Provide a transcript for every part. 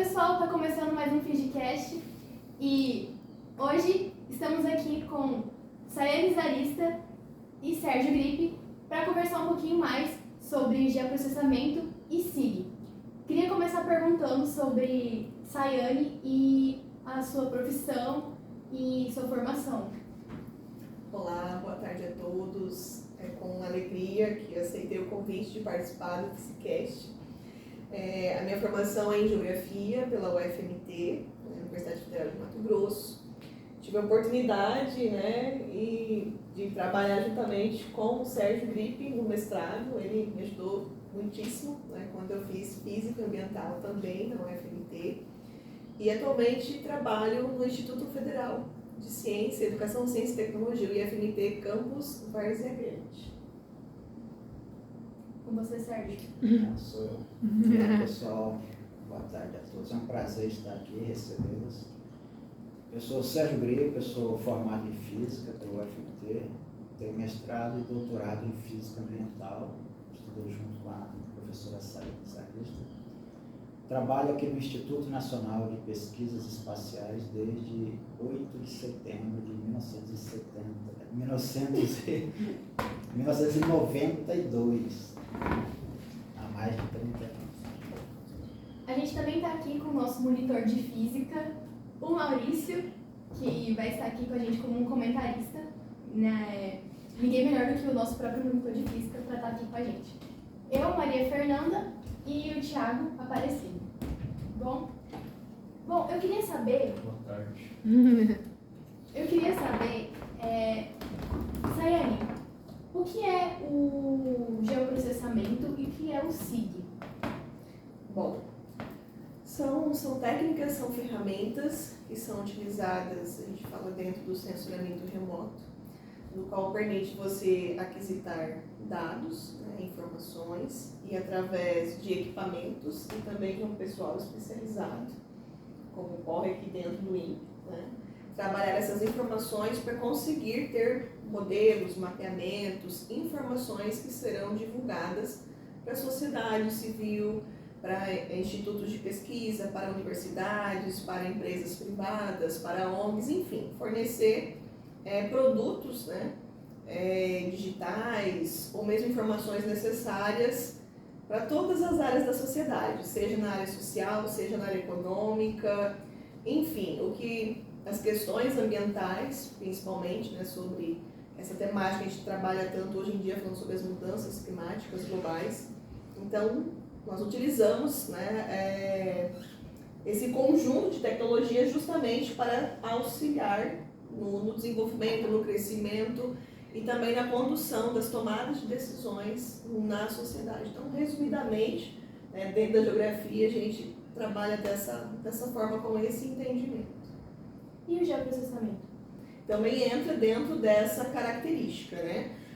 pessoal, está começando mais um Fingecast e hoje estamos aqui com Sayane Zarista e Sérgio Gripe para conversar um pouquinho mais sobre geoprocessamento e SIG. Queria começar perguntando sobre Sayane e a sua profissão e sua formação. Olá, boa tarde a todos. É com alegria que aceitei o convite de participar do Fingecast. A minha formação é em Geografia pela UFMT, Universidade Federal de Mato Grosso. Tive a oportunidade de trabalhar juntamente com o Sérgio Gripe no mestrado. Ele me ajudou muitíssimo quando eu fiz Física Ambiental também na UFMT. E atualmente trabalho no Instituto Federal de Ciência, Educação, Ciência e Tecnologia, o IFMT Campus Várzea Grande. Com você, Sérgio. Sou eu. Olá, pessoal. Boa tarde a todos. É um prazer estar aqui, recebê-los. Eu sou Sérgio Gripe, eu sou formado em Física pelo UFMT, tenho mestrado e doutorado em Física Ambiental, estudei junto com a professora Sarista. Trabalho aqui no Instituto Nacional de Pesquisas Espaciais desde 8 de setembro de 1992, há mais de 30 anos. A gente também está aqui com o nosso monitor de física, o Maurício, que vai estar aqui com a gente como um comentarista. Ninguém melhor do que o nosso próprio monitor de física para estar aqui com a gente. Eu, Maria Fernanda, e o Thiago Aparecido. Bom, eu queria saber... Boa tarde. Sayane, o que é o geoprocessamento e o que é o SIG? Bom, são técnicas, são ferramentas que são utilizadas, a gente fala dentro do sensoramento remoto, no qual permite você aquisitar dados, informações, e através de equipamentos e também de um pessoal especializado, como ocorre aqui dentro do INPE, trabalhar essas informações para conseguir ter modelos, mapeamentos, informações que serão divulgadas para a sociedade civil, para institutos de pesquisa, para universidades, para empresas privadas, para ONGs, enfim, fornecer produtos digitais ou mesmo informações necessárias para todas as áreas da sociedade, seja na área social, seja na área econômica, enfim, as questões ambientais, principalmente, sobre essa temática que a gente trabalha tanto hoje em dia, falando sobre as mudanças climáticas globais. Então, nós utilizamos esse conjunto de tecnologias justamente para auxiliar no desenvolvimento, no crescimento e também na condução das tomadas de decisões na sociedade. Então, resumidamente, dentro da geografia, a gente trabalha dessa forma, com esse entendimento. E o geoprocessamento? Também entra dentro dessa característica,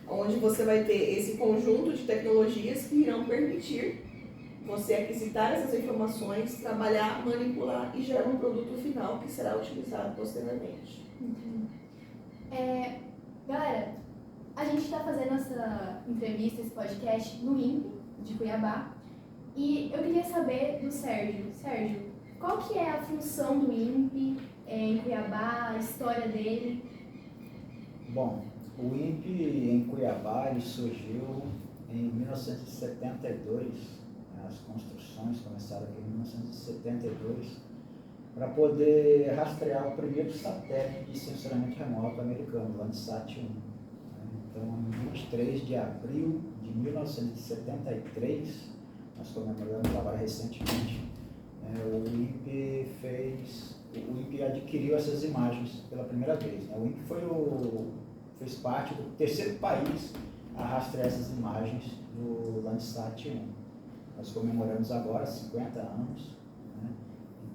onde você vai ter esse conjunto de tecnologias que irão permitir você aquisitar essas informações, trabalhar, manipular e gerar um produto final que será utilizado posteriormente. Galera, a gente está fazendo essa entrevista, esse podcast no INPE de Cuiabá, e eu queria saber do Sérgio. Sérgio, qual que é a função do INPE em Cuiabá, a história dele? Bom, o INPE em Cuiabá ele surgiu em 1972, as construções começaram aqui em 1972, para poder rastrear o primeiro satélite de sensoramento remoto americano, o Landsat 1. Então, em 23 de abril de 1973, nós comemoramos agora recentemente, o INPE adquiriu essas imagens pela primeira vez. O INPE fez parte do terceiro país a rastrear essas imagens do Landsat 1. Nós comemoramos agora 50 anos.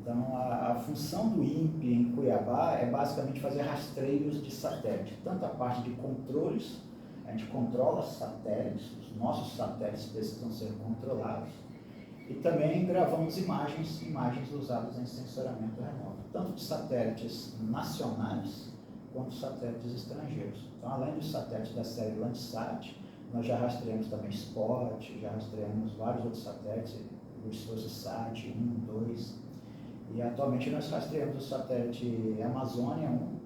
Então, a função do INPE em Cuiabá é basicamente fazer rastreios de satélite, tanto a parte de controles, a gente controla os satélites, os nossos satélites precisam ser controlados, e também gravamos imagens usadas em sensoramento remoto, tanto de satélites nacionais quanto satélites estrangeiros. Então, além dos satélites da série Landsat, nós já rastreamos também Spot, já rastreamos vários outros satélites, o SOSAT 1, 2, E atualmente nós rastreamos o satélite Amazônia 1,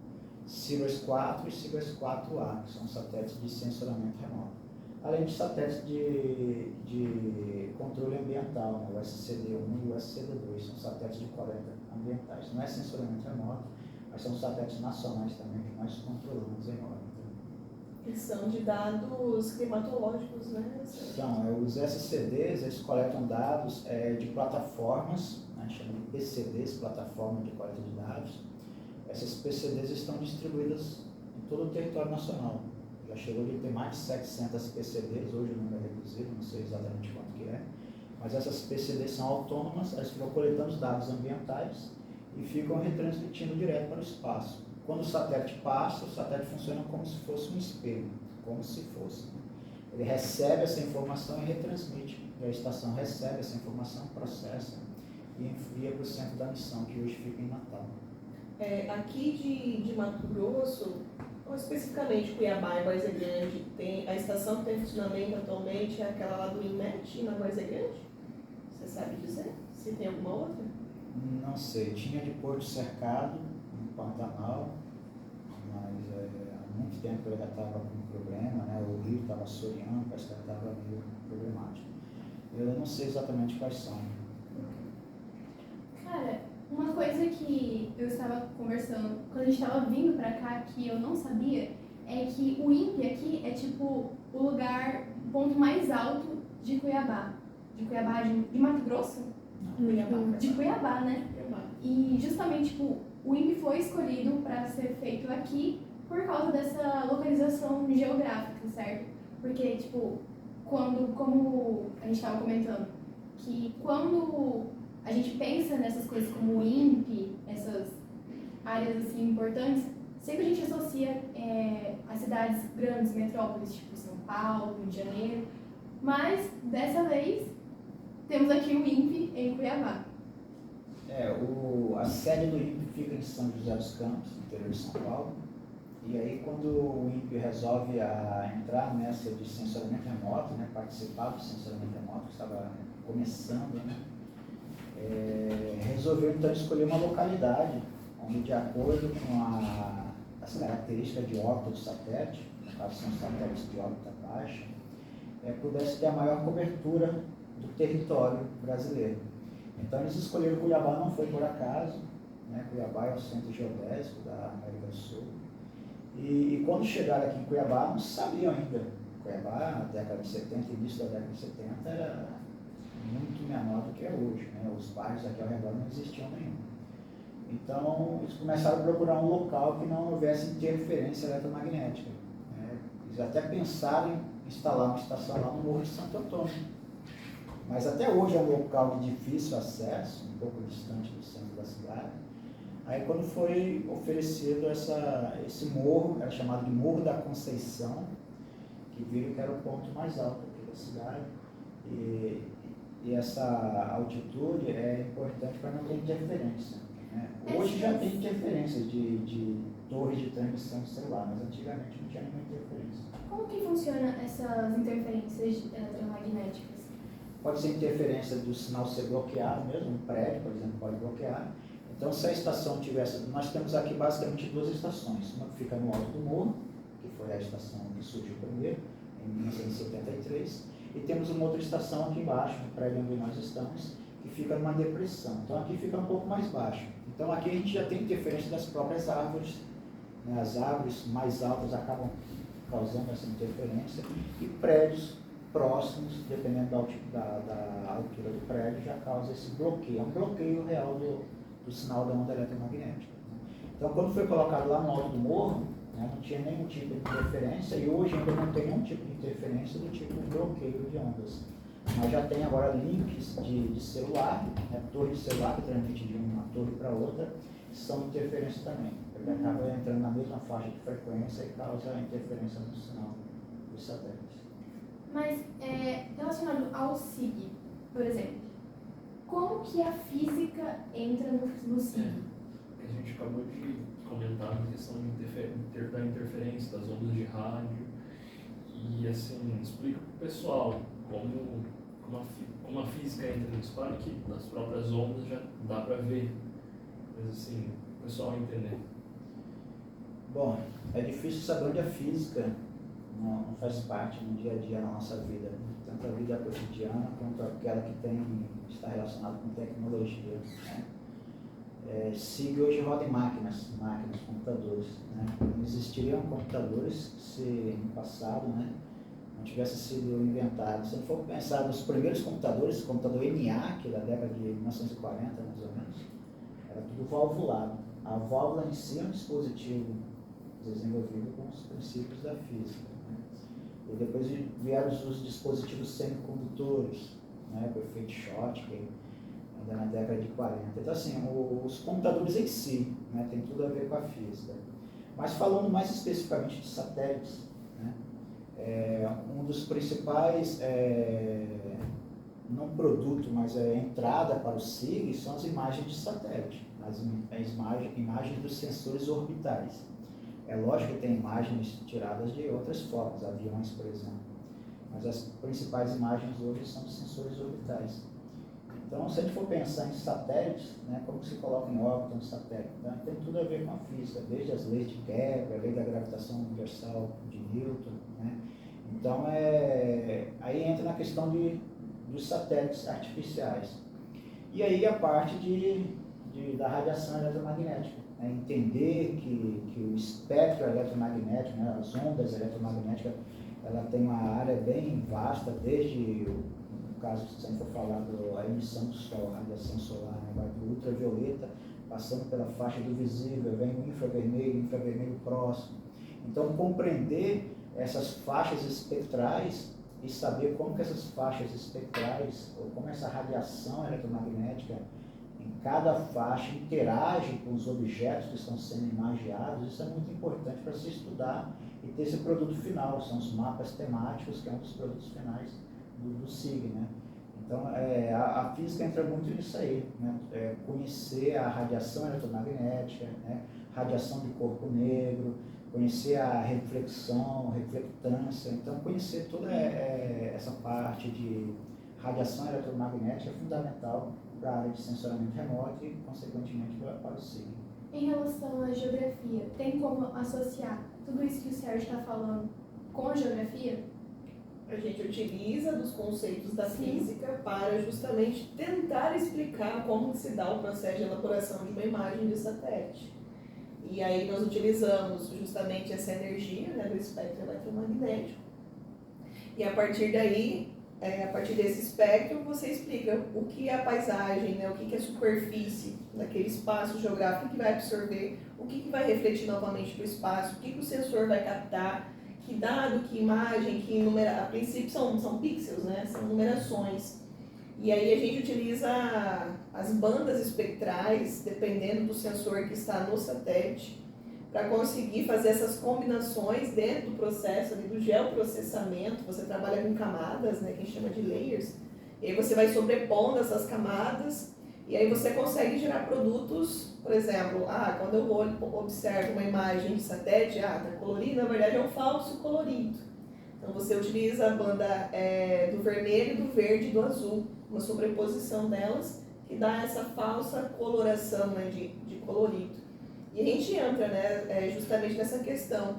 Sirius 4 e Sirius 4A, que são satélites de sensoramento remoto. Além de satélites de controle ambiental, né? O SCD-1 e o SCD-2, são satélites de coleta ambientais. Não é sensoramento remoto, mas são satélites nacionais também que nós controlamos em órbita. Que são de dados climatológicos, né? São, os SCDs, eles coletam dados de plataformas, né, chamam de PCDs, plataforma de coleta de dados. Essas PCDs estão distribuídas em todo o território nacional. Já chegou de ter mais de 700 PCDs, hoje o número é reduzido, não sei exatamente quanto que é. Mas essas PCDs são autônomas, elas ficam coletando os dados ambientais e ficam retransmitindo direto para o espaço. Quando o satélite passa, o satélite funciona como se fosse um espelho, como se fosse. Ele recebe essa informação e retransmite. E a estação recebe essa informação, processa e envia para o centro da missão, que hoje fica em Natal. Aqui de Mato Grosso, ou especificamente Cuiabá e Várzea Grande, a estação que tem funcionamento atualmente é aquela lá do INMET, na Várzea Grande? Você sabe dizer? Se tem alguma outra? Não sei, tinha de Porto Cercado, no Pantanal, mas há muito tempo ele já estava com problema, né? O rio estava assoreando, parece que estava meio problemático. Eu não sei exatamente quais são. Cara, uma coisa que eu estava conversando quando a gente estava vindo pra cá, que eu não sabia, é que o INPE aqui é tipo o lugar, o ponto mais alto de Cuiabá. De Cuiabá, de Mato Grosso? De Cuiabá, né? Cuiabá. E justamente, tipo, o INPE foi escolhido para ser feito aqui por causa dessa localização geográfica, certo? Porque, tipo, como a gente estava comentando, que quando a gente pensa nessas coisas como o INPE, essas áreas assim importantes, sempre a gente associa a cidades grandes, metrópoles, tipo São Paulo, Rio de Janeiro, mas dessa vez temos aqui o INPE em Cuiabá. A sede do INPE fica em São José dos Campos, no interior de São Paulo. E aí, quando o INPE resolve entrar nessa de sensoramento remoto, né, participar do sensoramento remoto, que estava começando, né, resolveu então escolher uma localidade onde, de acordo com as características de órbita do satélite, no caso são satélites de órbita baixa, pudesse ter a maior cobertura do território brasileiro. Então eles escolheram Cuiabá, não foi por acaso, né? Cuiabá é o centro geodésico da América do Sul. E quando chegaram aqui em Cuiabá, não sabiam ainda. Cuiabá, na década de 70, início da década de 70, era muito menor do que é hoje, né? Os bairros aqui ao redor não existiam nenhum. Então eles começaram a procurar um local que não houvesse interferência eletromagnética, né? Eles até pensaram em instalar uma estação lá no Morro de Santo Antônio. Mas até hoje é um local de difícil acesso, um pouco distante do centro da cidade. Aí quando foi oferecido esse morro, era chamado de Morro da Conceição, que viram que era o ponto mais alto aqui da cidade. E essa altitude é importante para não ter interferência, né? Hoje já tem interferência de torres de transmissão de celular, mas antigamente não tinha nenhuma interferência. Como que funciona essas interferências eletromagnéticas? Pode ser interferência do sinal ser bloqueado mesmo, um prédio, por exemplo, pode bloquear. Então, se a estação tivesse... Nós temos aqui basicamente duas estações. Uma que fica no alto do morro, que foi a estação que surgiu primeiro, em 1973. E temos uma outra estação aqui embaixo, no prédio onde nós estamos, que fica numa depressão. Então, aqui fica um pouco mais baixo. Então, aqui a gente já tem interferência das próprias árvores, né? As árvores mais altas acabam causando essa interferência. E prédios próximos, dependendo da altura do prédio, já causa esse bloqueio. É um bloqueio real do sinal da onda eletromagnética. Então, quando foi colocado lá no alto do morro, né, não tinha nenhum tipo de interferência, e hoje ainda não tem nenhum tipo de interferência do tipo bloqueio de ondas. Mas já tem agora links de celular, né, torre de celular que transmite de uma torre para outra, são interferência também. Ele acaba entrando na mesma faixa de frequência e causa interferência no sinal dos satélites. Mas, relacionado ao SIG, por exemplo, como que a física entra no SIG? A gente acabou de comentar a questão da interferência das ondas de rádio e, assim, explica para o pessoal como a física entra no espaço, que nas próprias ondas já dá para ver Mas assim, o pessoal entender. Bom, é difícil saber onde a física não faz parte no dia a dia na nossa vida, né? Tanto a vida cotidiana quanto aquela que está relacionada com tecnologia, né? SIG hoje roda em máquinas, computadores, né? Não existiriam computadores se no passado, né, não tivesse sido inventado. Se a gente for pensar nos primeiros computadores, o computador NA, que é da década de 1940 mais ou menos, era tudo valvulado. A válvula em si é um dispositivo desenvolvido com os princípios da física, né? E depois vieram os dispositivos semicondutores, né, com o efeito Schottky, ainda na década de 40. Então, assim, os computadores em si, né, tem tudo a ver com a física. Mas falando mais especificamente de satélites, né, um dos principais, não produto, mas entrada para o SIG são as imagens de satélite, as imagens dos sensores orbitais. É lógico que tem imagens tiradas de outras formas, aviões, por exemplo, mas as principais imagens hoje são de sensores orbitais. Então, se a gente for pensar em satélites, né, como se coloca em órbita um satélite, né, tem tudo a ver com a física, desde as leis de Kepler, a lei da gravitação universal de Newton, né? Então, aí entra na questão dos satélites artificiais. E aí a parte da radiação eletromagnética, né? Entender que o espectro eletromagnético, né, as ondas eletromagnéticas, ela tem uma área bem vasta, desde no caso, se a gente for falar da emissão do Sol, a radiação solar, né, vai do ultravioleta, passando pela faixa do visível, vem o infravermelho próximo. Então, compreender essas faixas espectrais e saber como que essas faixas espectrais, ou como essa radiação eletromagnética em cada faixa interage com os objetos que estão sendo imagiados, isso é muito importante para se estudar e ter esse produto final, são os mapas temáticos, que é um dos produtos finais do SIG, né? Então, a física entra muito nisso aí, né? Conhecer a radiação eletromagnética, né? Radiação de corpo negro, conhecer a reflexão, reflectância. Então, conhecer toda essa parte de radiação eletromagnética é fundamental para a área de sensoramento remoto e, consequentemente, para o SIG. Em relação à geografia, tem como associar tudo isso que o Sérgio está falando com a geografia? A gente utiliza dos conceitos da Sim. física para justamente tentar explicar como se dá o processo de elaboração de uma imagem de satélite. E aí nós utilizamos justamente essa energia, né, do espectro eletromagnético. E a partir daí, a partir desse espectro, você explica o que é a paisagem, né, o que é a superfície daquele espaço geográfico que vai absorver, o que vai refletir novamente para o espaço, o que o sensor vai captar, que dado, que imagem, que a princípio são pixels, né? São numerações. E aí a gente utiliza as bandas espectrais, dependendo do sensor que está no satélite, para conseguir fazer essas combinações dentro do processo ali, do geoprocessamento. Você trabalha com camadas, né, que a gente chama de layers, e aí você vai sobrepondo essas camadas, e aí você consegue gerar produtos, por exemplo, quando eu observo uma imagem de satélite, está colorido, na verdade é um falso colorido. Então você utiliza a banda do vermelho, do verde e do azul, uma sobreposição delas, que dá essa falsa coloração, né, de colorido. E a gente entra, né, justamente nessa questão,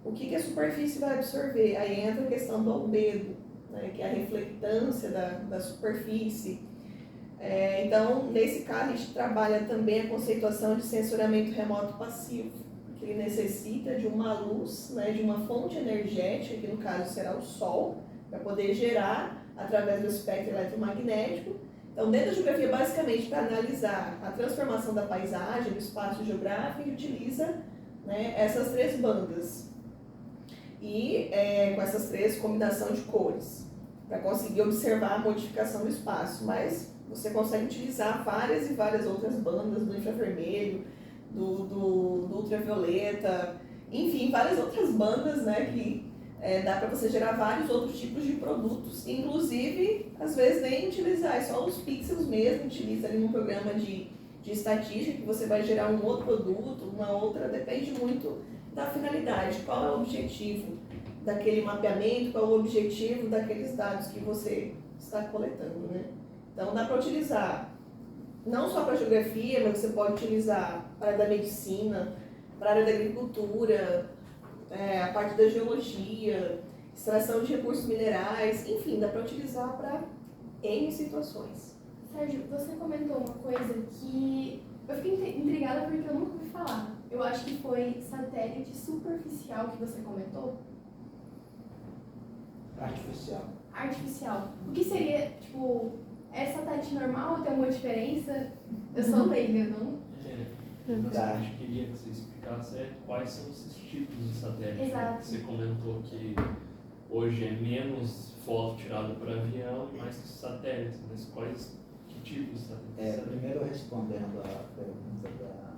o que a superfície vai absorver? Aí entra a questão do albedo, né, que é a reflectância da superfície. Então, nesse caso, a gente trabalha também a conceituação de sensoramento remoto passivo, que ele necessita de uma luz, né, de uma fonte energética, que no caso será o Sol, para poder gerar através do espectro eletromagnético. Então, dentro da geografia, basicamente, para analisar a transformação da paisagem, do espaço geográfico, a gente utiliza, né, essas três bandas. E com essas três combinação de cores, para conseguir observar a modificação do espaço. Mas você consegue utilizar várias e várias outras bandas do infravermelho, do ultravioleta, enfim, várias outras bandas, né, que dá para você gerar vários outros tipos de produtos, inclusive, às vezes nem utilizar, é só os pixels mesmo, utiliza ali num programa de estatística que você vai gerar um outro produto, uma outra, depende muito da finalidade, qual é o objetivo daquele mapeamento, qual é o objetivo daqueles dados que você está coletando, né? Então dá para utilizar não só para a geografia, mas você pode utilizar para a área da medicina, para a área da agricultura, a parte da geologia, extração de recursos minerais, enfim, dá para utilizar para N situações. Sérgio, você comentou uma coisa que eu fiquei intrigada porque eu nunca ouvi falar. Eu acho que foi satélite superficial que você comentou. Artificial. Artificial. O que seria, tipo, é satélite normal? Tem alguma diferença? Eu sou leiga, não? Mas a gente queria que você explicasse quais são esses tipos de satélites. Exato. Você comentou que hoje é menos foto tirada por avião e mais satélites, mas que tipos de satélites? Primeiro respondendo à pergunta da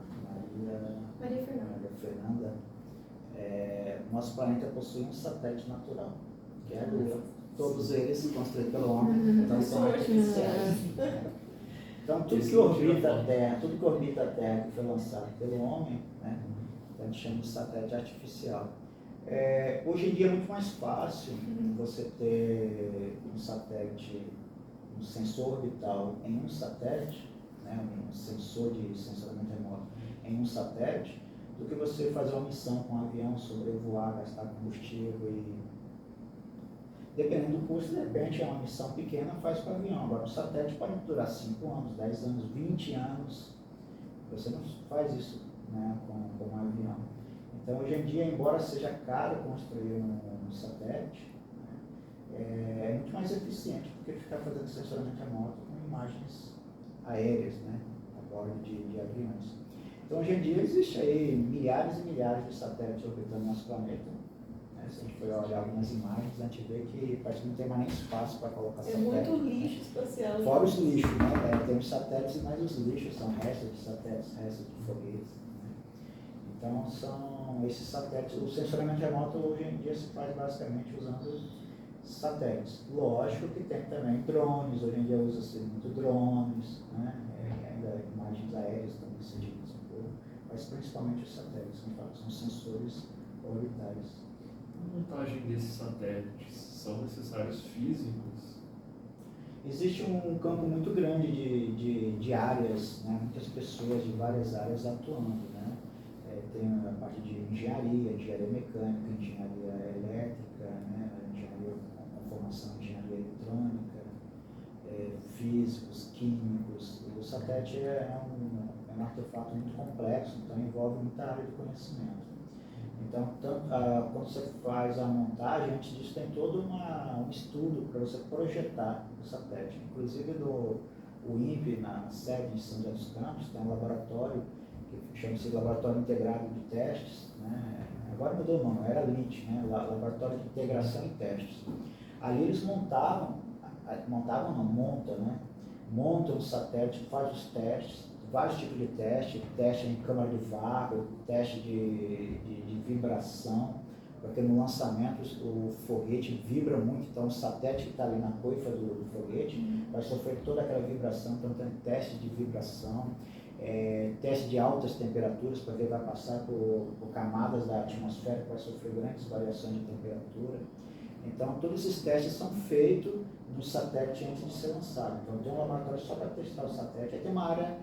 Maria Fernanda. Maria Fernanda, nosso planeta possui um satélite natural, que é a Lua. Todos eles construídos pelo homem, então são artificiais. Então tudo que orbita a Terra, que foi lançado pelo homem, né, a gente chama de satélite artificial. Hoje em dia é muito mais fácil você ter um satélite, um sensor orbital em um satélite, né, um sensor de sensoramento remoto em um satélite, do que você fazer uma missão com um avião, sobrevoar, gastar combustível e... Dependendo do custo, de repente é uma missão pequena, faz com o avião. Agora o satélite pode durar 5 anos, 10 anos, 20 anos. Você não faz isso, né, com um avião. Então hoje em dia, embora seja caro construir um satélite, né, é muito mais eficiente do que ficar fazendo sensoramento remoto com imagens aéreas, né, a bordo de aviões. Então hoje em dia existe aí milhares e milhares de satélites orbitando o nosso planeta. Se a gente for olhar algumas imagens, a gente vê que parece que não tem mais nem espaço para colocar satélite. Muito lixo espacial. Fora os lixos, né? Tem os satélites, mas os lixos são restos de satélites, restos de foguetes. Né? Então são esses satélites. O sensoramento remoto hoje em dia se faz basicamente usando satélites. Lógico que tem também drones, hoje em dia usa-se muito drones, né? Ainda imagens aéreas também se utilizam um pouco, mas principalmente os satélites, são sensores orbitais. A montagem desses satélites são necessários físicos? Existe um campo muito grande de áreas, né? Muitas pessoas de várias áreas atuando. Né? Tem a parte de engenharia mecânica, engenharia elétrica, né? Engenharia com formação em engenharia eletrônica, físicos, químicos. O satélite é um artefato muito complexo, então envolve muita área de conhecimento. Então, quando você faz a montagem, antes disso tem todo um estudo para você projetar o satélite. Inclusive o INPE, na sede de São José dos Campos, tem um laboratório que chama-se Laboratório Integrado de Testes. Né? Agora mudou o nome, era LIT, né? Laboratório de Integração e Testes. Ali eles montam, né? Montam o satélite, faz os testes, vários tipos de teste em câmara de vácuo, teste de vibração, porque no lançamento o foguete vibra muito, então o satélite que está ali na coifa do foguete vai sofrer toda aquela vibração, então tem teste de vibração, teste de altas temperaturas, porque vai passar por camadas da atmosfera que vai sofrer grandes variações de temperatura. Então todos esses testes são feitos no satélite antes de ser lançado. Então tem um laboratório só para testar o satélite, aí tem uma área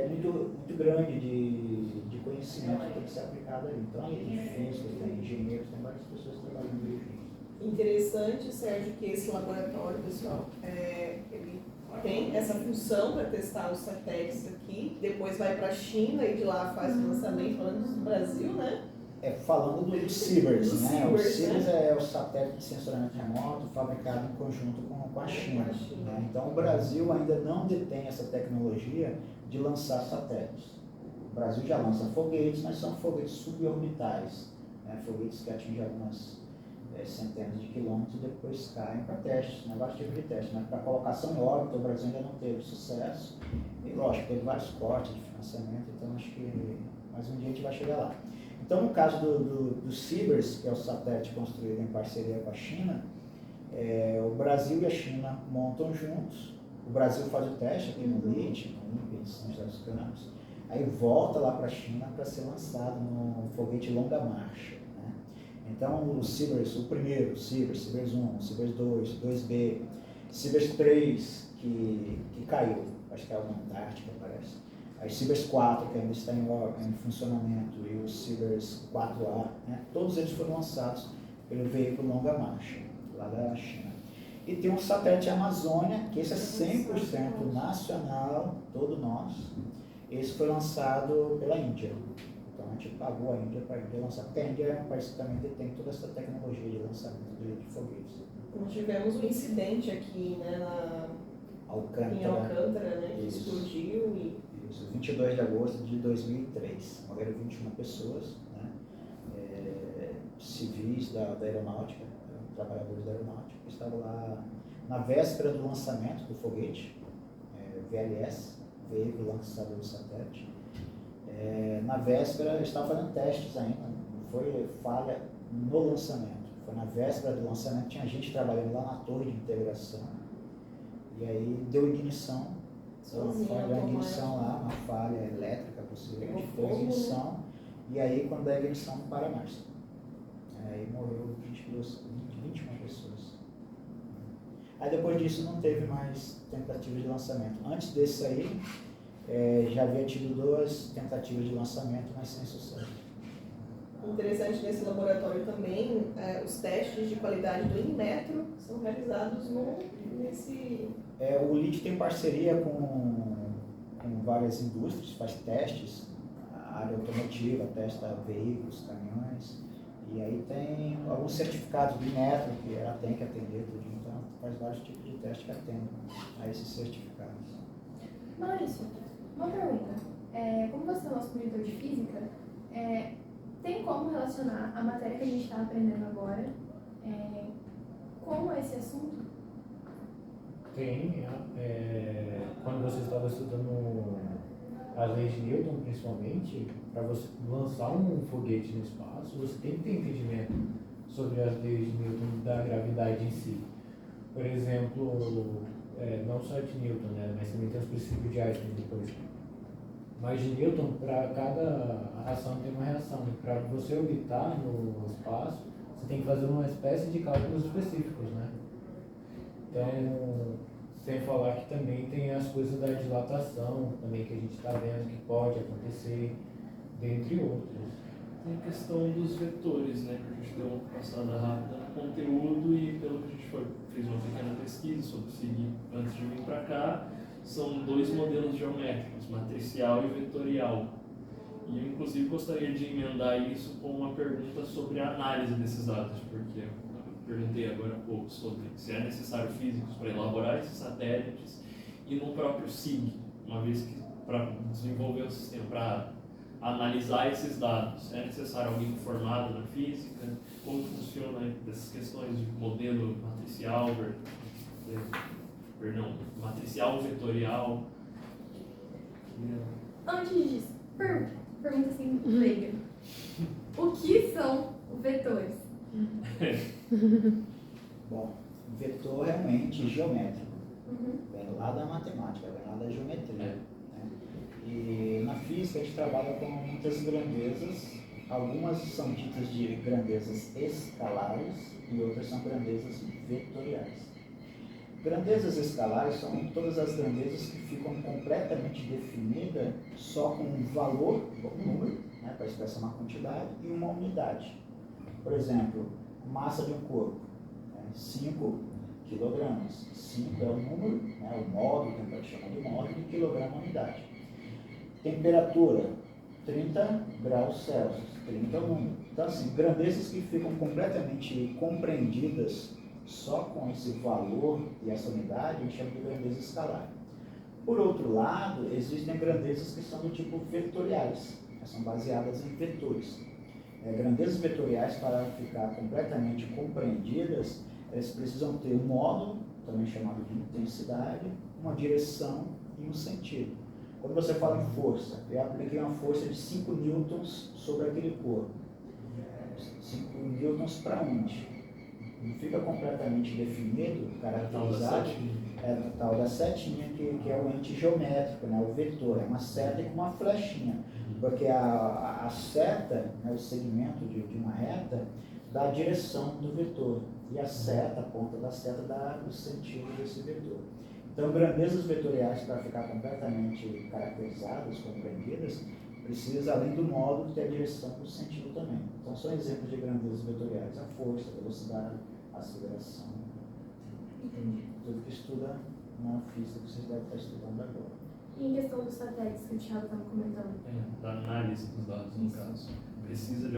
muito grande de conhecimento que tem que ser aplicado ali. Então, tem físicos, tem engenheiros, tem várias pessoas trabalhando ali junto. Interessante, Sérgio, que esse laboratório, pessoal, ele tem essa função para testar os satélites aqui, depois vai para a China e de lá faz o lançamento, falando do Brasil, né? Falando do CIBERS, né? O CIBERS né? é o satélite de sensoramento remoto fabricado em conjunto com a China. Né? Então, o Brasil ainda não detém essa tecnologia de lançar satélites. O Brasil já lança foguetes, mas são foguetes suborbitais, né? Foguetes que atingem algumas centenas de quilômetros e depois caem para testes, né? Vários tipos de testes. Né? Para colocação em órbita, o Brasil ainda não teve sucesso. E, lógico, teve vários cortes de financiamento, então acho que mais um dia a gente vai chegar lá. Então, no caso do CIBERS, que é o satélite construído em parceria com a China, o Brasil e a China montam juntos. O Brasil faz o teste aqui no LIT, no INPE de São José dos Campos, aí volta lá para a China para ser lançado no foguete longa marcha. Né? Então, o CIBERS, o primeiro, CIBERS 1, CIBERS 2, 2B, CIBERS 3, que caiu. acho que é uma Antártica, parece. As Cibers 4, que ainda está em funcionamento, e o Cibers 4A, né? Todos eles foram lançados pelo veículo Longa Marcha, lá da China. E tem um satélite Amazônia, que esse é 100% nacional, todo nosso. Esse foi lançado pela Índia. Então a gente pagou a Índia para a Índia lançar. Porque a Índia é um país que também detém toda essa tecnologia de lançamento de foguetes. Nós tivemos um incidente aqui, né, em Alcântara, né, que explodiu e... Isso, 22 de agosto de 2003. Morreram 21 pessoas, né, civis da aeronáutica, trabalhadores da aeronáutica, que estavam lá na véspera do lançamento do foguete, VLS, veículo lançador do satélite. Na véspera, eles estavam fazendo testes ainda, não foi falha no lançamento. Foi na véspera do lançamento, tinha gente trabalhando lá na torre de integração, e aí deu ignição. Deu ignição lá, uma falha elétrica possivelmente, deu ignição, e aí quando dá ignição não para mais. Aí morreu 21 pessoas. Aí depois disso não teve mais tentativas de lançamento. Antes desse aí, já havia tido 2 tentativas de lançamento, mas sem sucesso. Interessante nesse laboratório também, os testes de qualidade do Inmetro são realizados nesse... O LIT tem parceria com várias indústrias, faz testes, a área automotiva, testa veículos, caminhões, e aí tem alguns certificados do Inmetro que ela tem que atender tudo, então faz vários tipos de testes que atendem a esses certificados. Maurício, uma pergunta. Como você é nosso monitor de física, tem como relacionar a matéria que a gente está aprendendo agora com esse assunto? Tem. Quando você estava estudando as leis de Newton, principalmente, para você lançar um foguete no espaço, você tem que ter entendimento sobre as leis de Newton da gravidade em si. Por exemplo, não só de Newton, né, mas também tem os princípios de Einstein depois. Mas de Newton, para cada ação tem uma reação. Para você orbitar no espaço, você tem que fazer uma espécie de cálculos específicos, né? Então, sem falar que também tem as coisas da dilatação, também que a gente está vendo que pode acontecer, dentre outros. Tem a questão dos vetores, né? Que a gente deu uma passada rápida no conteúdo e pelo que a gente fez uma pequena pesquisa sobre seguir antes de vir para cá, são 2 modelos geométricos, matricial e vetorial. E eu, inclusive, gostaria de emendar isso com uma pergunta sobre a análise desses dados, porque eu perguntei agora há pouco sobre se é necessário físicos para elaborar esses satélites e no próprio SIG, uma vez que para desenvolver o sistema, para analisar esses dados, é necessário alguém formado na física? Como funciona essas questões de modelo matricial, matricial vetorial? Antes disso, pergunta assim, leiga. O que são vetores? Bom, vetor realmente geométrico, Uhum. vem lá da matemática, vem lá da geometria. Né? E na física a gente trabalha com muitas grandezas, algumas são ditas de grandezas escalares e outras são grandezas vetoriais. Grandezas escalares são todas as grandezas que ficam completamente definidas só com um valor, um número, né, para expressar uma quantidade, e uma unidade. Por exemplo, massa de um corpo, 5 quilogramas. 5 é o número, né, o módulo, que a gente chama de módulo, e quilograma é a unidade. Temperatura, 30 graus Celsius, 30 é o número. Então, assim, grandezas que ficam completamente compreendidas só com esse valor e essa unidade, a gente chama de grandeza escalar. Por outro lado, existem grandezas que são do tipo vetoriais, são baseadas em vetores. Grandezas vetoriais, para ficar completamente compreendidas, elas precisam ter um módulo, também chamado de intensidade, uma direção e um sentido. Quando você fala em força, eu apliquei uma força de 5 newtons sobre aquele corpo. 5 newtons para onde? Não fica completamente definido, caracterizado, o tal da setinha, que é o ente geométrico, né? O vetor, é uma seta com uma flechinha, porque a seta, né, o segmento de uma reta, dá a direção do vetor, e a seta, a ponta da seta, dá o sentido desse vetor. Então, grandezas vetoriais, para ficar completamente caracterizadas, compreendidas, precisa, além do módulo, ter a direção do sentido também. Então, são exemplos de grandezas vetoriais: a força, a velocidade, a aceleração. Entendi. Tudo que estuda na física que vocês devem estar estudando agora. E em questão dos satélites que o Thiago estava comentando? Da análise dos dados, no caso. Precisa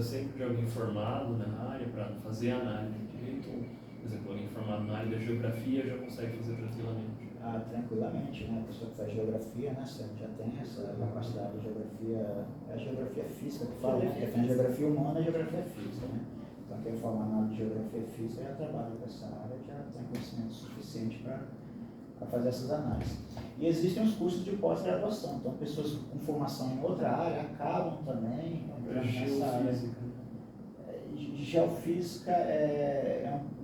sempre de alguém formado na área para fazer a análise de direito. Por exemplo, alguém formado na área da geografia já consegue fazer tranquilamente. Tranquilamente, né? A pessoa que faz geografia, né? Você já tem essa capacidade de geografia, é a geografia física que fala, né? Tem a geografia humana e a geografia física, né? Então, quem é formado na área de geografia física já trabalha com essa área, já tem conhecimento suficiente para fazer essas análises. E existem os cursos de pós-graduação, então pessoas com formação em outra área acabam também entrando nessa área. Geofísica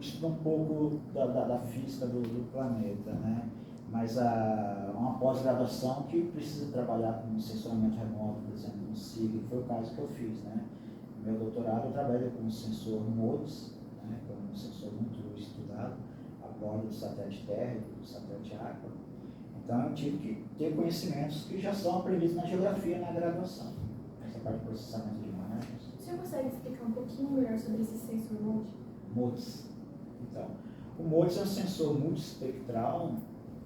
estuda um pouco da física do planeta, né? Mas uma pós-graduação que precisa trabalhar com sensoramento remoto, por exemplo, no SIG, foi o caso que eu fiz, né? No meu doutorado eu trabalhei com o sensor MODES, né? Que é um sensor muito estudado, a bordo do satélite Terra, do satélite Aqua. Então eu tive que ter conhecimentos que já são aprendidos na geografia na graduação, essa parte de processamento de imagens. O senhor consegue explicar um pouquinho melhor sobre esse sensor MODES? MODES. Então, o MODES é um sensor multiespectral,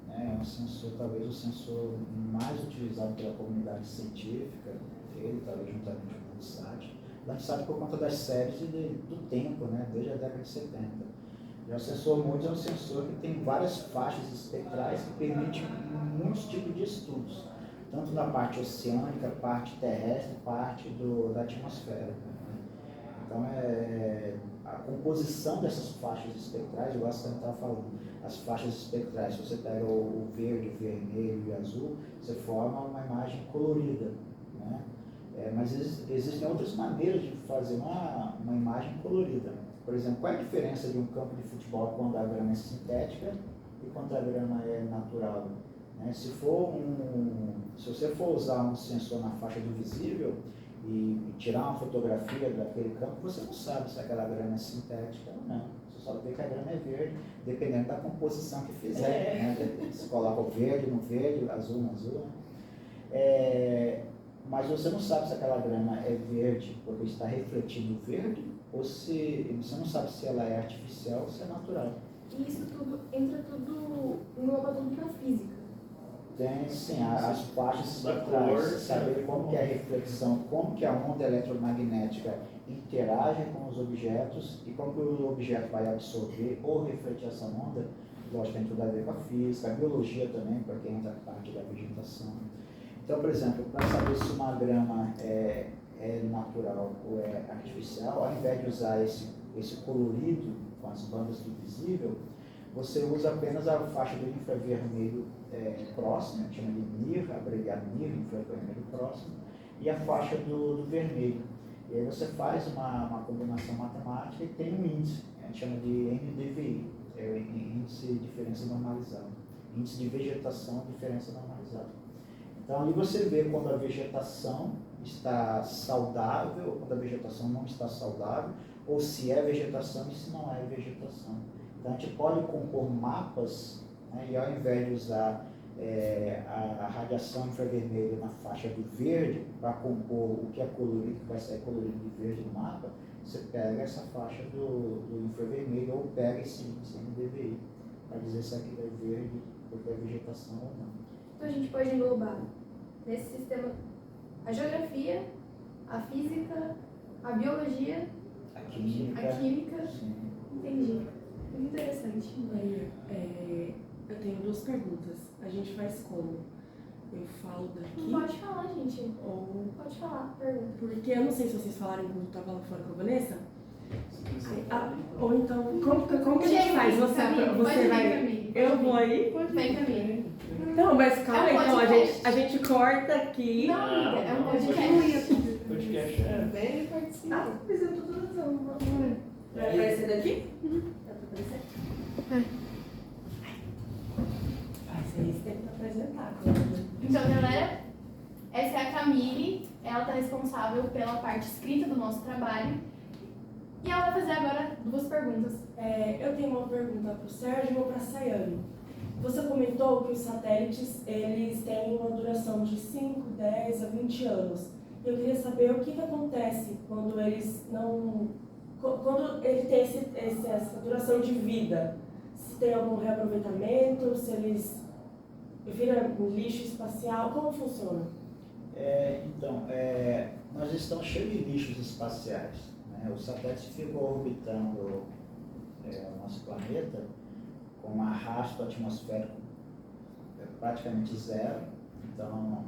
né? É um sensor, talvez o sensor mais utilizado pela comunidade científica, ele talvez juntamente com o Landsat. Landsat por conta das séries e do tempo, né? Desde a década de 70. Já o sensor MODES é um sensor que tem várias faixas espectrais que permitem muitos tipos de estudos, tanto na parte oceânica, parte terrestre, parte da atmosfera. Então, a composição dessas faixas espectrais, igual você estava falando, as faixas espectrais, se você pega o verde, o vermelho e o azul, você forma uma imagem colorida, né? Mas existem outras maneiras de fazer uma imagem colorida. Por exemplo, qual é a diferença de um campo de futebol quando a grama é sintética e quando a grama é natural? Né? Se você for usar um sensor na faixa do visível e tirar uma fotografia daquele campo, você não sabe se aquela grama é sintética ou não. Você só vê que a grama é verde, dependendo da composição que fizer. Né? Se coloca o verde no verde, azul no azul. Né? Mas você não sabe se aquela grama é verde porque está refletindo o verde, ou se você não sabe se ela é artificial ou se é natural. E isso tudo engloba tudo na física? Tem, sim, as faixas espectrais, saber como que é a reflexão, como que a onda eletromagnética interage com os objetos e como que o objeto vai absorver ou refletir essa onda. Lógico, tem tudo a ver com a física, a biologia também, porque entra a parte da vegetação. Então, por exemplo, para saber se uma grama é natural ou é artificial, ao invés de usar esse colorido com as bandas do visível, você usa apenas a faixa do infravermelho próximo, chama de NIR, abreviado NIR, infravermelho próximo, e a faixa do vermelho. E aí você faz uma combinação matemática e tem um índice, a gente chama de NDVI, índice de diferença normalizada, índice de vegetação diferença normalizada. Então ali você vê quando a vegetação está saudável, ou quando a vegetação não está saudável, ou se é vegetação e se não é vegetação. Então a gente pode compor mapas, né, e ao invés de usar a radiação infravermelha na faixa do verde para compor o que é colorido, que vai sair colorido de verde no mapa, você pega essa faixa do infravermelho ou pega esse índice NDVI para dizer se aquilo é verde porque é vegetação ou não. Então a gente pode englobar nesse sistema a geografia, a física, a biologia, A química. Sim. Entendi. Muito interessante. Maria, eu tenho duas perguntas. A gente faz como? Eu falo daqui? Não pode falar, gente. Ou... Pode falar, pergunta. Porque eu não sei se vocês falaram quando eu estava lá fora com a Vanessa. Ou então, como que a gente faz? Você vai... Eu vou aí? Vem, Camille. Não, mas calma aí, então podcast. a gente corta aqui. Não, amiga, é um podcast. Podcast Vem e participa. Ah, mas eu tô toda usando. Vai aparecer daqui? Tá pra aparecer? Vocês têm que apresentar. Então, galera, essa é a Camille. Ela está responsável pela parte escrita do nosso trabalho. E ela vai fazer agora duas perguntas. Eu tenho uma pergunta pro Sérgio e uma pra Sayane. Você comentou que os satélites eles têm uma duração de 5, 10 a 20 anos. Eu queria saber o que acontece quando eles não... Quando ele tem essa duração de vida. Se tem algum reaproveitamento, se eles viram lixo espacial, como funciona? Nós estamos cheios de lixos espaciais, né? Os satélites ficam orbitando o nosso planeta com um arrasto atmosférico praticamente zero. Então,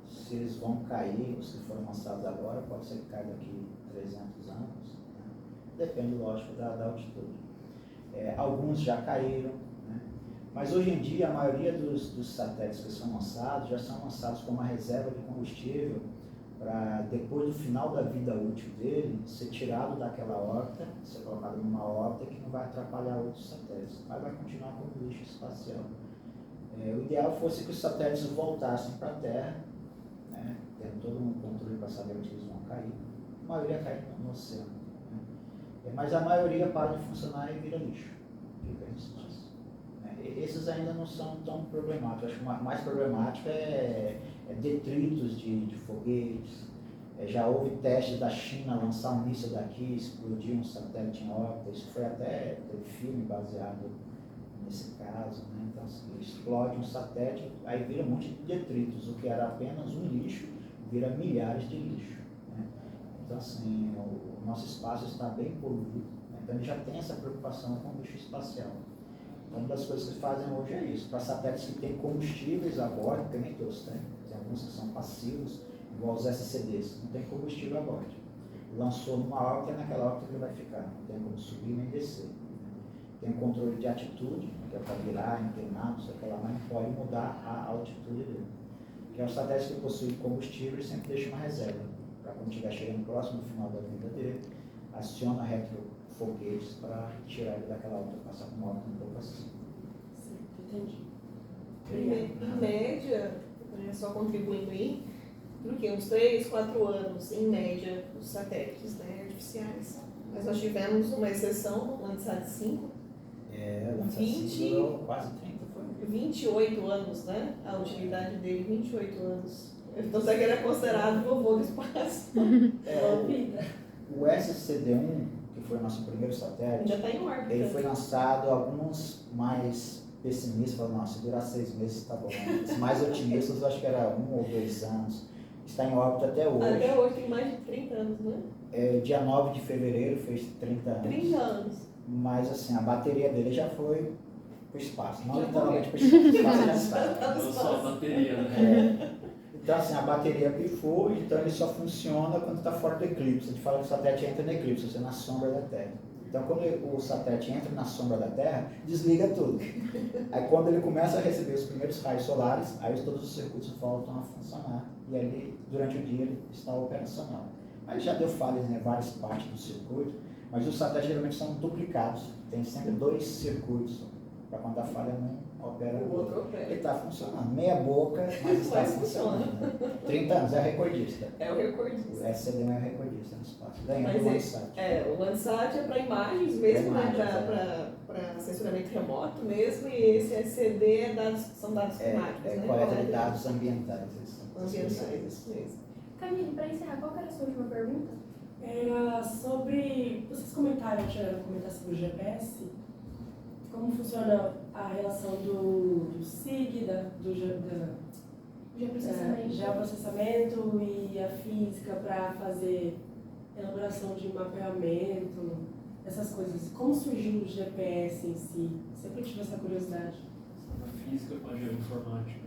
se eles vão cair, ou se forem lançados agora, pode ser que caia daqui 300 anos. Né? Depende, lógico, da altitude. Alguns já caíram, né? Mas hoje em dia a maioria dos satélites que são lançados já são lançados com uma reserva de combustível para, depois do final da vida útil dele, ser tirado daquela órbita, ser colocado numa órbita que não vai atrapalhar outros satélites, mas vai continuar como lixo espacial. O ideal fosse que os satélites voltassem para a Terra, né, tendo todo um controle para saber onde eles vão cair. A maioria cai no oceano, né? Mas a maioria para de funcionar e vira lixo. Fica em espaço. Esses ainda não são tão problemáticos. Acho que o mais problemático é detritos de foguetes. Já houve testes da China lançar um míssil daqui, explodir um satélite em órbita. Isso foi até teve filme baseado nesse caso, né? Então, assim, explode um satélite, aí vira um monte de detritos. O que era apenas um lixo vira milhares de lixo, né? Então, assim, o nosso espaço está bem poluído, né? Então ele já tem essa preocupação com o lixo espacial. Então, uma das coisas que fazem hoje é isso. Para satélites que têm combustíveis a bordo, porque nem todos têm, tem alguns que são passivos, igual os SCDs, não tem combustível a bordo. Lançou numa órbita, é naquela órbita que ele vai ficar, não tem como subir nem descer. Tem um controle de atitude, que é para virar, inclinar, não sei o que lá, mas não pode mudar a altitude dele. Que é um satélite que possui combustível e sempre deixa uma reserva, para quando estiver chegando próximo do final da vida dele, aciona retrofoguetes para tirar ele daquela órbita, passar por uma órbita um pouco assim. Sim, entendi. Em média, só contribuindo aí, porque uns 3, 4 anos, em média, os satélites, né, artificiais. Mas nós tivemos uma exceção, o Landsat 5, O Landsat 5 durou quase 30, foi? 28 anos, né? A utilidade dele, 28 anos. Então, você que era considerado vovô do espaço. O SCD-1, que foi o nosso primeiro satélite, Já está em órbita. ele foi lançado, alguns mais pessimistas falaram, não, se durar 6 meses está bom. Os mais otimistas, eu acho que era 1 ou 2 anos. Está em órbita até hoje. Até hoje tem mais de 30 anos, né? Dia 9 de fevereiro fez 30 anos. 30 anos. Mas assim, a bateria dele já foi para o espaço. Não Já literalmente para o espaço, já está. Não só a bateria, né? Então assim, a bateria pifou, então ele só funciona quando está fora do eclipse. A gente fala que o satélite entra no eclipse, você na sombra da Terra. Então quando o satélite entra na sombra da Terra, desliga tudo. Aí quando ele começa a receber os primeiros raios solares, aí todos os circuitos voltam a funcionar. E ali, durante o dia, ele está operacional. Mas já deu falhas em várias partes do circuito, mas os satélites geralmente são duplicados. Tem sempre 2 circuitos, para quando a falha não opera. O outro opera. Ele está funcionando. Meia boca, mas está Mas funcionando. 30 anos, é recordista. É o recordista. O SCD é recordista no espaço. Ganhou Mas o Landsat. o Landsat é para imagens mesmo, Pra né? imagens, Para censuramento remoto mesmo, e esse SCD são dados climáticos, né? Coleta de dados ambientais. Ambientais, isso mesmo. Camille, para encerrar, qual que era a sua última pergunta? Era sobre... Vocês comentaram, chegaram a comentar sobre o GPS. Como funciona a relação do SIG, do geoprocessamento e a física para fazer elaboração de mapeamento, essas coisas. Como surgiu o GPS em si? Sempre tive essa curiosidade. A física com a geoinformática,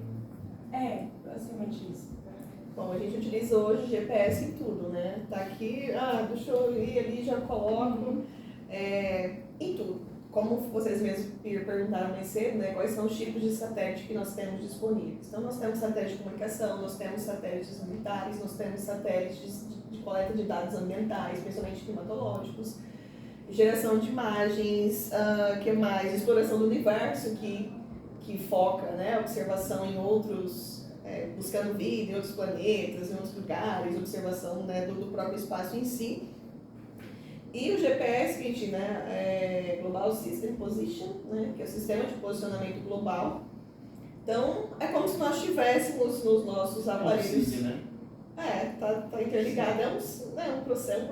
né? Basicamente isso. Bom, a gente utiliza hoje GPS em tudo, né? Tá aqui, deixa eu ir ali, já coloco em tudo. Como vocês mesmos perguntaram mais cedo, né? Quais são os tipos de satélite que nós temos disponíveis? Então, nós temos satélite de comunicação, nós temos satélites militares, nós temos satélites de coleta de dados ambientais, principalmente climatológicos, geração de imagens, que mais? Exploração do universo, que foca, né? Observação em outros... buscando vida em outros planetas, em outros lugares, observação, né, do próprio espaço em si. E o GPS, que a gente, né, Global System Position, né, que é o sistema de posicionamento global. Então, é como se nós tivéssemos nos nossos aparelhos... SIG, né? Tá interligado, um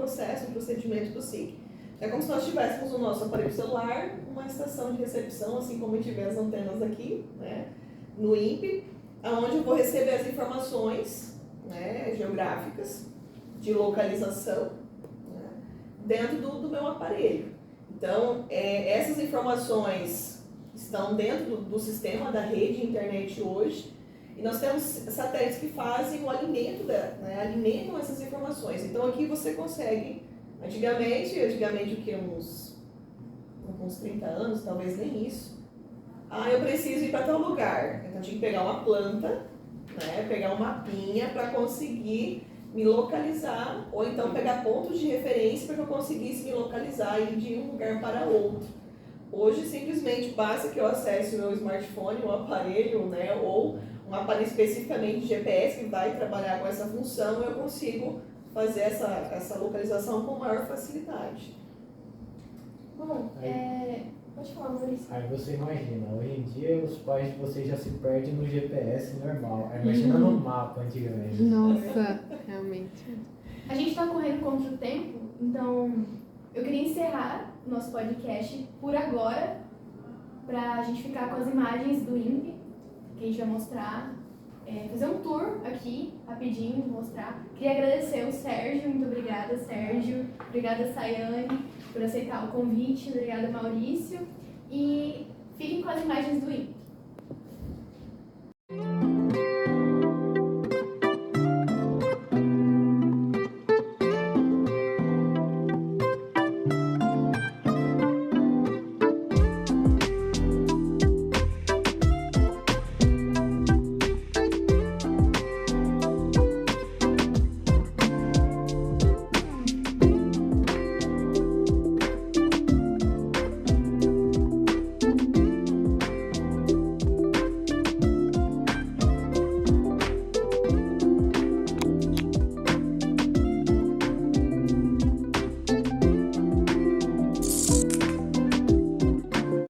procedimento do SIG. É como se nós tivéssemos no nosso aparelho celular uma estação de recepção, assim como a gente vê as antenas aqui, né, no INPE, onde eu vou receber as informações, né, geográficas, de localização, né, dentro do meu aparelho. Então, essas informações estão dentro do sistema da rede de internet hoje, e nós temos satélites que fazem o alimento, alimentam essas informações. Então, aqui você consegue, antigamente o que, uns 30 anos, talvez nem isso, eu preciso ir para tal lugar, então eu tinha que pegar uma planta, né, pegar um mapinha para conseguir me localizar, ou então pegar pontos de referência para que eu conseguisse me localizar e ir de um lugar para outro. Hoje, simplesmente, basta que eu acesse o meu smartphone, um aparelho, né, ou um aparelho especificamente de GPS que vai trabalhar com essa função, eu consigo fazer essa localização com maior facilidade. Bom, pode falar, Maurício. Aí você imagina, hoje em dia os pais de vocês já se perdem no GPS normal. Aí imagina no mapa antigamente. Nossa, realmente. A gente está correndo contra o tempo, então eu queria encerrar o nosso podcast por agora, para a gente ficar com as imagens do INPE, que a gente vai mostrar, fazer um tour aqui, rapidinho, mostrar. Queria agradecer o Sérgio, muito obrigada, Sérgio. Obrigada, Sayane, por aceitar o convite. Obrigada, Maurício. E fiquem com as imagens do INPE.